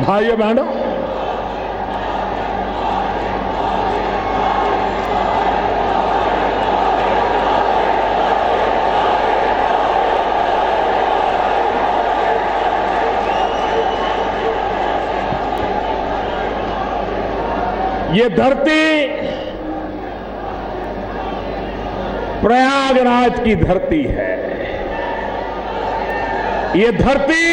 भाइयों बहनों, ये धरती प्रयागराज की धरती है। ये धरती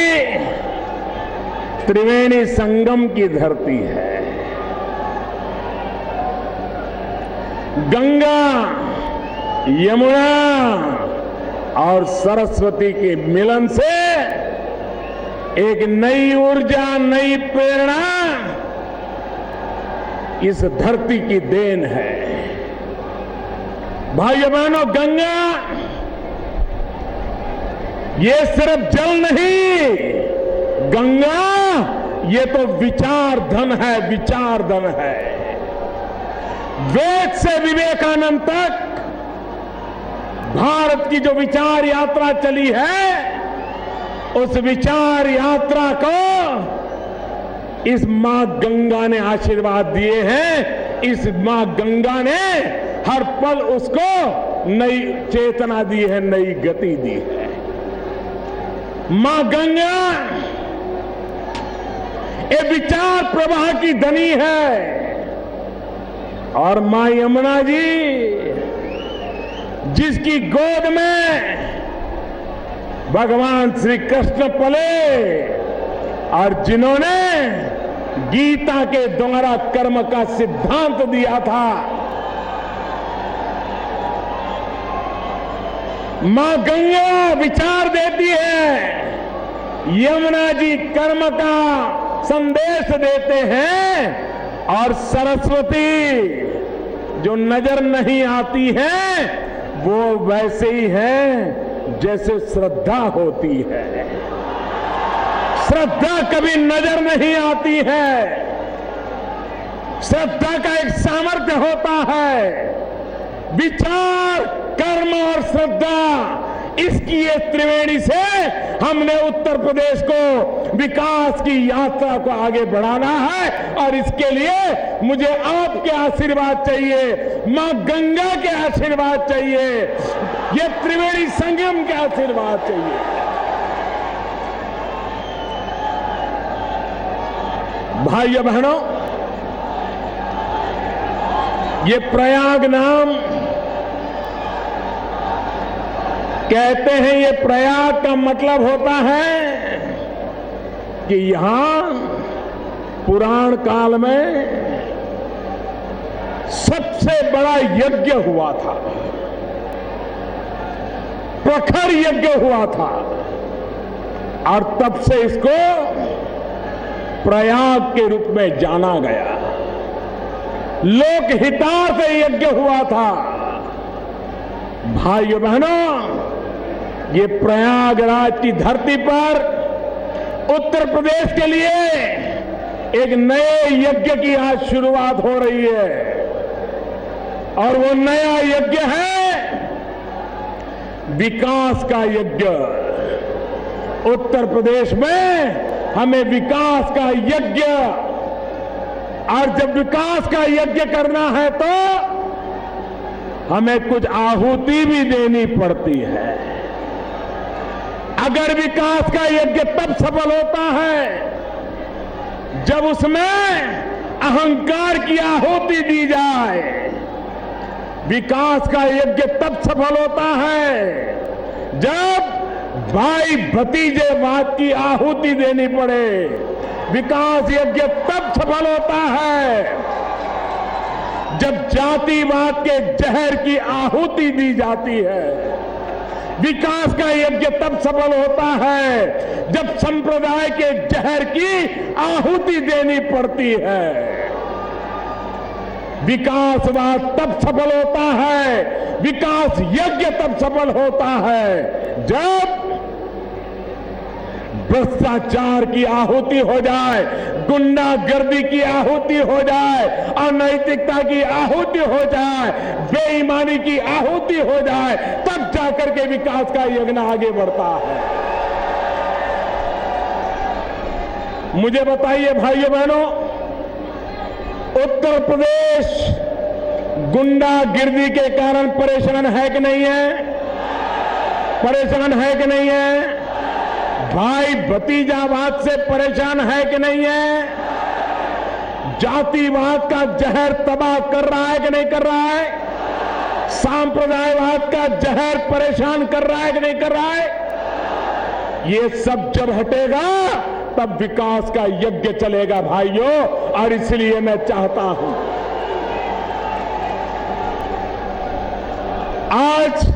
त्रिवेणी संगम की धरती है। गंगा, यमुना और सरस्वती के मिलन से एक नई ऊर्जा, नई प्रेरणा इस धरती की देन है। भाइयों बहनों, गंगा ये सिर्फ जल नहीं, गंगा ये तो विचार धन है, विचार धन है। वेद से विवेकानंद तक भारत की जो विचार यात्रा चली है, उस विचार यात्रा को इस मां गंगा ने आशीर्वाद दिए हैं। इस मां गंगा ने हर पल उसको नई चेतना दी है, नई गति दी है। मां गंगा ये विचार प्रवाह की धनी है। और मां यमुना जी, जिसकी गोद में भगवान श्री कृष्ण पले और जिन्होंने गीता के द्वारा कर्म का सिद्धांत दिया था, मां गंगा विचार देती है, यमुना जी कर्म का संदेश देते हैं, और सरस्वती जो नजर नहीं आती है वो वैसे ही है जैसे श्रद्धा होती है। श्रद्धा कभी नजर नहीं आती है। श्रद्धा का एक सामर्थ्य होता है। विचार, कर्म और श्रद्धा, इसकी ये त्रिवेणी से हमने उत्तर प्रदेश को विकास की यात्रा को आगे बढ़ाना है। और इसके लिए मुझे आपके आशीर्वाद चाहिए, मां गंगा के आशीर्वाद चाहिए, ये त्रिवेणी संगम के आशीर्वाद चाहिए। भाइयों बहनों, ये प्रयाग नाम कहते हैं, ये प्रयाग का मतलब होता है कि यहां पुराण काल में सबसे बड़ा यज्ञ हुआ था, प्रखर यज्ञ हुआ था, और तब से इसको प्रयाग के रूप में जाना गया। लोक हितार्थ यज्ञ हुआ था। भाइयों बहनों, ये प्रयागराज की धरती पर उत्तर प्रदेश के लिए एक नए यज्ञ की आज शुरुआत हो रही है। और वो नया यज्ञ है विकास का यज्ञ। उत्तर प्रदेश में हमें विकास का यज्ञ, और जब विकास का यज्ञ करना है तो हमें कुछ आहुति भी देनी पड़ती है। अगर विकास का यज्ञ तब सफल होता है जब उसमें अहंकार की आहुति दी जाए। विकास का यज्ञ तब सफल होता है जब भाई भतीजेवाद की आहुति देनी पड़े। विकास यज्ञ तब सफल होता है जब जातिवाद के जहर की आहुति दी जाती है। विकास का यज्ञ तब सफल होता है जब संप्रदाय के जहर की आहुति देनी पड़ती है। विकासवाद तब सफल होता है, विकास यज्ञ तब सफल होता है जब भ्रष्टाचार की आहुति हो जाए, गुंडागर्दी की आहुति हो जाए, अनैतिकता की आहुति हो जाए, बेईमानी की आहुति हो जाए, तब जाकर के विकास का यज्ञ आगे बढ़ता है। मुझे बताइए भाइयों बहनों, उत्तर प्रदेश गुंडागिर्दी के कारण परेशान है कि नहीं है? परेशान है कि नहीं है? भाई भतीजावाद से परेशान है कि नहीं है? जातिवाद का जहर तबाह कर रहा है कि नहीं कर रहा है? सांप्रदायवाद का जहर परेशान कर रहा है कि नहीं कर रहा है? ये सब जब हटेगा तब विकास का यज्ञ चलेगा भाइयों, और इसलिए मैं चाहता हूं आज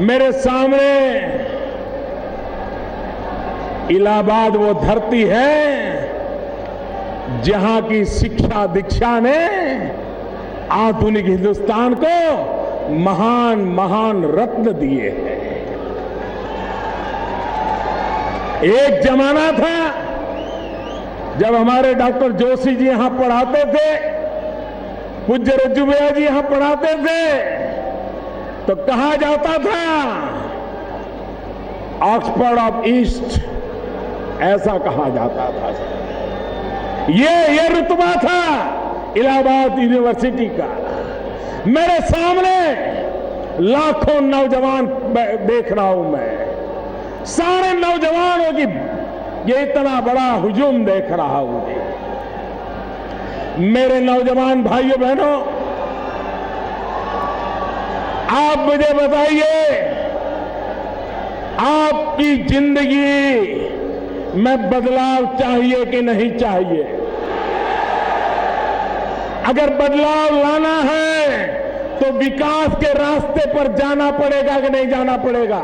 मेरे सामने इलाहाबाद वो धरती है जहां की शिक्षा दीक्षा ने आधुनिक हिंदुस्तान को महान महान रत्न दिए हैं। एक जमाना था जब हमारे डॉक्टर जोशी जी यहां पढ़ाते थे, पूज्य रज्जू भैया जी यहां पढ़ाते थे, तो कहा जाता था ऑक्सफोर्ड ऑफ ईस्ट, ऐसा कहा जाता था। ये रुतबा था इलाहाबाद यूनिवर्सिटी का। मेरे सामने लाखों नौजवान देख रहा हूं मैं, सारे नौजवानों की ये इतना बड़ा हुजूम देख रहा हूं जी। मेरे नौजवान भाइयों बहनों, आप मुझे बताइए, आपकी जिंदगी में बदलाव चाहिए कि नहीं चाहिए? अगर बदलाव लाना है तो विकास के रास्ते पर जाना पड़ेगा कि नहीं जाना पड़ेगा?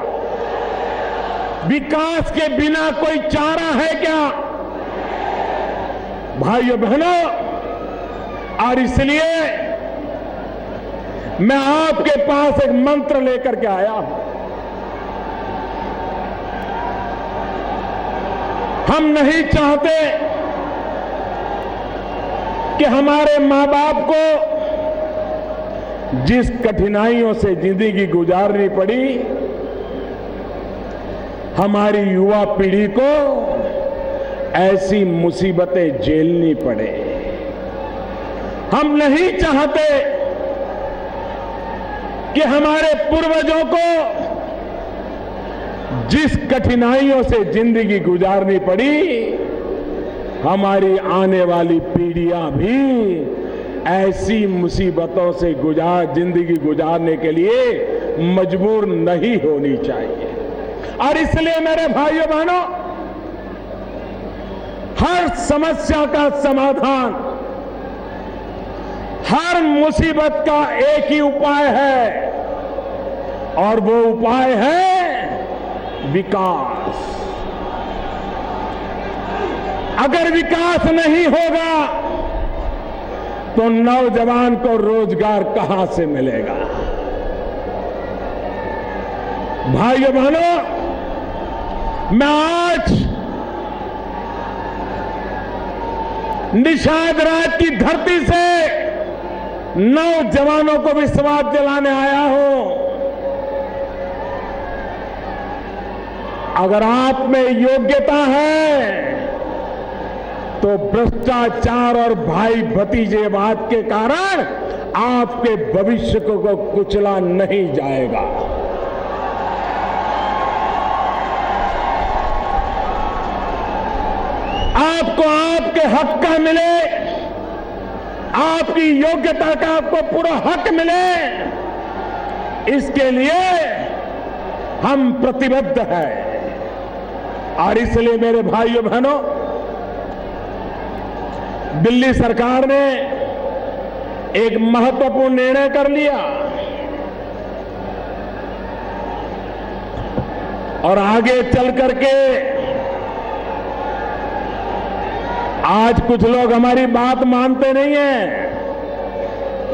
विकास के बिना कोई चारा है क्या भाइयों बहनों? और इसलिए मैं आपके पास एक मंत्र लेकर के आया हूं। हम नहीं चाहते कि हमारे मां बाप को जिस कठिनाइयों से जिंदगी गुजारनी पड़ी, हमारी युवा पीढ़ी को ऐसी मुसीबतें झेलनी पड़े। हम नहीं चाहते कि हमारे पूर्वजों को जिस कठिनाइयों से जिंदगी गुजारनी पड़ी, हमारी आने वाली पीढ़ियां भी ऐसी मुसीबतों से जिंदगी गुजारने के लिए मजबूर नहीं होनी चाहिए। और इसलिए मेरे भाइयों बहनों, हर समस्या का समाधान, हर मुसीबत का एक ही उपाय है, और वो उपाय है विकास। अगर विकास नहीं होगा तो नौजवान को रोजगार कहां से मिलेगा? भाइयों बहनों, मैं आज निषाद राज की धरती से नौजवानों को विश्वास दिलाने आया हूं। अगर आप में योग्यता है तो भ्रष्टाचार और भाई भतीजेवाद के कारण आपके भविष्य को कुचला नहीं जाएगा। आपको आपके हक का मिले, आपकी योग्यता का आपको पूरा हक मिले, इसके लिए हम प्रतिबद्ध हैं। और इसलिए मेरे भाइयों बहनों, दिल्ली सरकार ने एक महत्वपूर्ण निर्णय कर लिया और आगे चल करके आज कुछ लोग हमारी बात मानते नहीं हैं,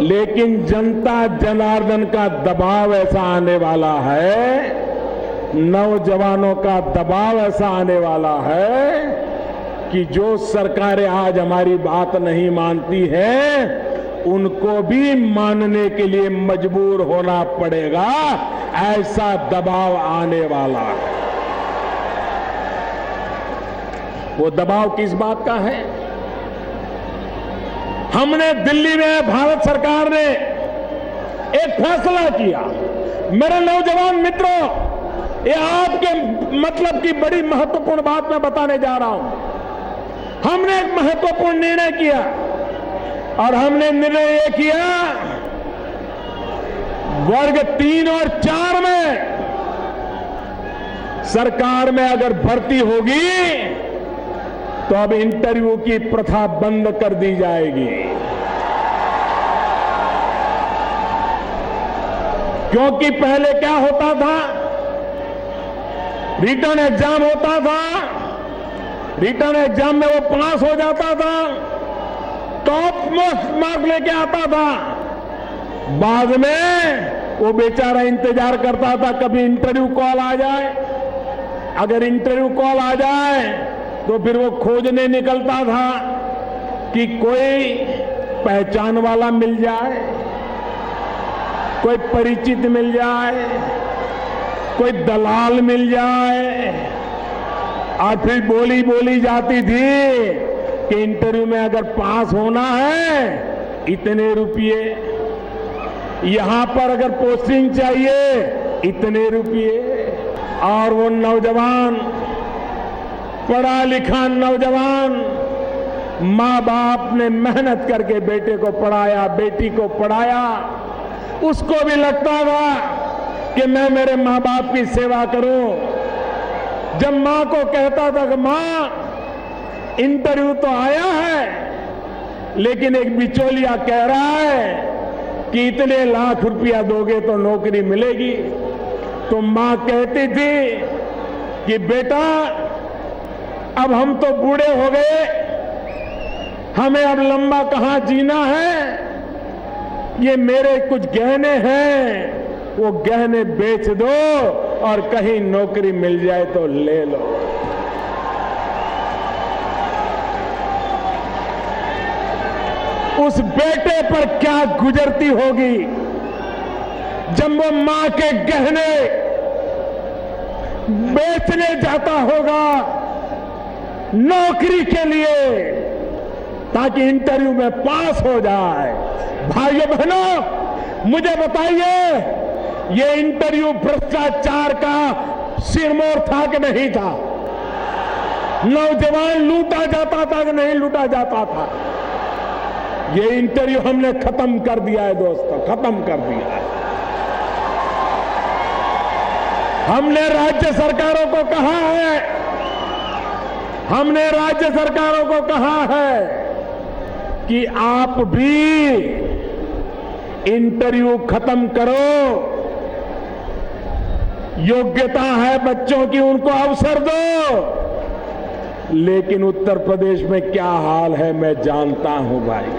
लेकिन जनता जनार्दन का दबाव ऐसा आने वाला है, नौजवानों का दबाव ऐसा आने वाला है कि जो सरकारें आज हमारी बात नहीं मानती हैं, उनको भी मानने के लिए मजबूर होना पड़ेगा, ऐसा दबाव आने वाला है। वो दबाव किस बात का है? हमने दिल्ली में भारत सरकार ने एक फैसला किया। मेरे नौजवान मित्रों, ये आपके मतलब की बड़ी महत्वपूर्ण बात मैं बताने जा रहा हूं। हमने एक महत्वपूर्ण निर्णय किया और हमने निर्णय ये किया, वर्ग 3 और 4 में सरकार में अगर भर्ती होगी तो अब इंटरव्यू की प्रथा बंद कर दी जाएगी। क्योंकि पहले क्या होता था, रिटर्न एग्जाम होता था, रिटर्न एग्जाम में वो पास हो जाता था, टॉप मोस्ट मार्क लेके आता था, बाद में वो बेचारा इंतजार करता था कभी इंटरव्यू कॉल आ जाए। अगर इंटरव्यू कॉल आ जाए तो फिर वो खोजने निकलता था कि कोई पहचान वाला मिल जाए, कोई परिचित मिल जाए, कोई दलाल मिल जाए। और फिर बोली जाती थी कि इंटरव्यू में अगर पास होना है इतने रुपये, यहां पर अगर पोस्टिंग चाहिए इतने रुपये। और वो नौजवान, पढ़ा लिखा नौजवान, माँ बाप ने मेहनत करके बेटे को पढ़ाया, बेटी को पढ़ाया, उसको भी लगता था कि मैं मेरे माँ बाप की सेवा करूं। जब माँ को कहता था कि माँ इंटरव्यू तो आया है लेकिन एक बिचौलिया कह रहा है कि इतने लाख रुपया दोगे तो नौकरी मिलेगी, तो माँ कहती थी कि बेटा अब हम तो बूढ़े हो गए, हमें अब लंबा कहां जीना है, ये मेरे कुछ गहने हैं, वो गहने बेच दो और कहीं नौकरी मिल जाए तो ले लो। उस बेटे पर क्या गुजरती होगी जब वो मां के गहने बेचने जाता होगा नौकरी के लिए ताकि इंटरव्यू में पास हो जाए। भाइयों बहनों, मुझे बताइए, ये इंटरव्यू भ्रष्टाचार का सिरमौर था कि नहीं था? नौजवान लूटा जाता था कि नहीं लूटा जाता था? ये इंटरव्यू हमने खत्म कर दिया है दोस्तों, खत्म कर दिया है। हमने राज्य सरकारों को कहा है, हमने राज्य सरकारों को कहा है कि आप भी इंटरव्यू खत्म करो, योग्यता है बच्चों की, उनको अवसर दो। लेकिन उत्तर प्रदेश में क्या हाल है मैं जानता हूं भाई।